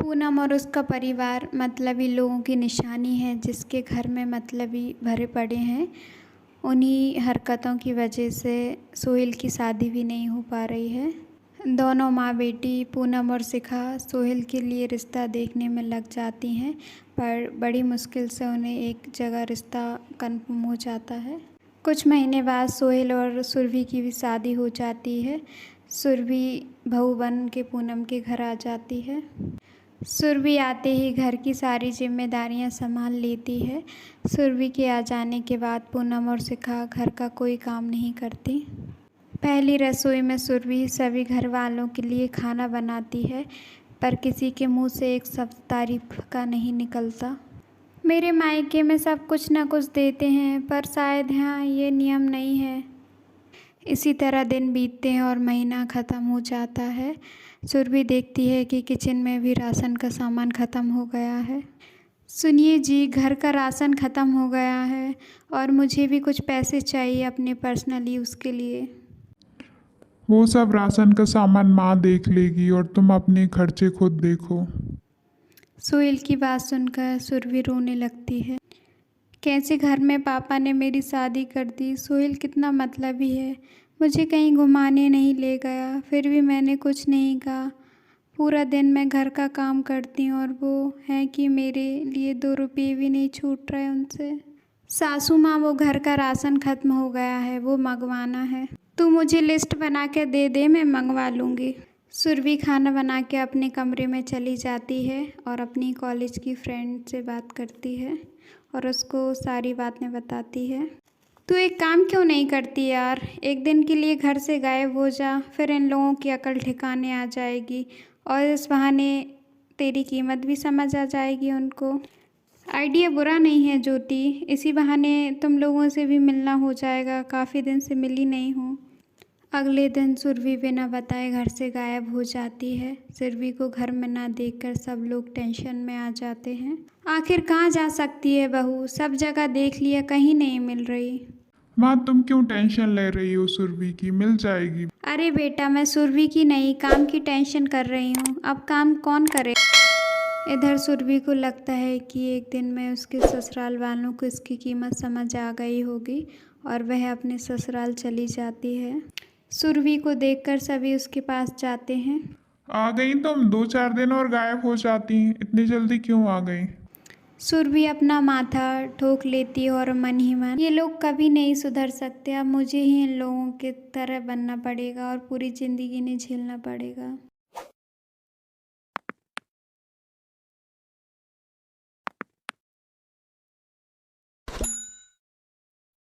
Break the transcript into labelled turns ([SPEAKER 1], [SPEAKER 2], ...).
[SPEAKER 1] पूनम और उसका परिवार मतलबी लोगों की निशानी है, जिसके घर में मतलबी भरे पड़े हैं। उन्हीं हरकतों की वजह से सोहेल की शादी भी नहीं हो पा रही है। दोनों माँ बेटी पूनम और शिखा सोहेल के लिए रिश्ता देखने में लग जाती हैं, पर बड़ी मुश्किल से उन्हें एक जगह रिश्ता कन्फर्म हो जाता है। कुछ महीने बाद सोहेल और सुरभि की भी शादी हो जाती है। सुरभि बहू बन के पूनम के घर आ जाती है। सुरभि आते ही घर की सारी जिम्मेदारियां संभाल लेती है। सुरभि के आ जाने के बाद पूनम और शिखा घर का कोई काम नहीं करती। पहली रसोई में सुरभि सभी घर वालों के लिए खाना बनाती है, पर किसी के मुंह से एक शब्द तारीफ का नहीं निकलता। मेरे मायके में सब कुछ न कुछ देते हैं, पर शायद यहाँ ये नियम नहीं है। इसी तरह दिन बीतते हैं और महीना ख़त्म हो जाता है। सुरभि देखती है कि किचन में भी राशन का सामान ख़त्म हो गया है। सुनिए जी, घर का राशन ख़त्म हो गया है और मुझे भी कुछ पैसे चाहिए अपने पर्सनल यूज़ के लिए।
[SPEAKER 2] वो सब राशन का सामान माँ देख लेगी और तुम अपने खर्चे खुद देखो।
[SPEAKER 1] सोहेल की बात सुनकर सुरभि रोने लगती है। कैसे घर में पापा ने मेरी शादी कर दी। सोहेल कितना मतलबी है, मुझे कहीं घुमाने नहीं ले गया, फिर भी मैंने कुछ नहीं कहा। पूरा दिन मैं घर का काम करती हूँ और वो है कि मेरे लिए 2 रुपये भी नहीं छूट रहे उनसे। सासू माँ, वो घर का राशन ख़त्म हो गया है, वो मंगवाना है। तू मुझे लिस्ट बना के दे दे, मैं मंगवा लूँगी। सुरभि खाना बना के अपने कमरे में चली जाती है और अपनी कॉलेज की फ्रेंड से बात करती है और उसको सारी बातें बताती है। तू एक काम क्यों नहीं करती यार, एक दिन के लिए घर से गायब हो जा, फिर इन लोगों की अकल ठिकाने आ जाएगी और इस बहाने तेरी कीमत भी समझ आ जाएगी उनको। आइडिया बुरा नहीं है ज्योति, इसी बहाने तुम लोगों से भी मिलना हो जाएगा, काफ़ी दिन से मिली नहीं हूँ। अगले दिन सुरभि बिना बताए घर से गायब हो जाती है। सुरभि को घर में ना देखकर सब लोग टेंशन में आ जाते हैं। आखिर कहाँ जा सकती है बहू, सब जगह देख लिया, कहीं नहीं मिल रही।
[SPEAKER 2] माँ तुम क्यों टेंशन ले रही हो, सुरभि की मिल जाएगी।
[SPEAKER 1] अरे बेटा, मैं सुरभि की नहीं, काम की टेंशन कर रही हूँ। अब काम कौन करे। इधर सुरभि को लगता है कि एक दिन में उसके ससुराल वालों को इसकी कीमत समझ आ गई होगी और वह अपने ससुराल चली जाती है। सुरभि को देखकर सभी उसके पास जाते हैं।
[SPEAKER 2] आ गई तुम, 2-4 दिन और गायब हो जाती, इतनी जल्दी क्यों आ गई।
[SPEAKER 1] सुरभि अपना माथा ठोक लेती है और मन ही मन, ये लोग कभी नहीं सुधर सकते, अब मुझे ही इन लोगों की तरह बनना पड़ेगा और पूरी ज़िंदगी इन्हें झेलना पड़ेगा।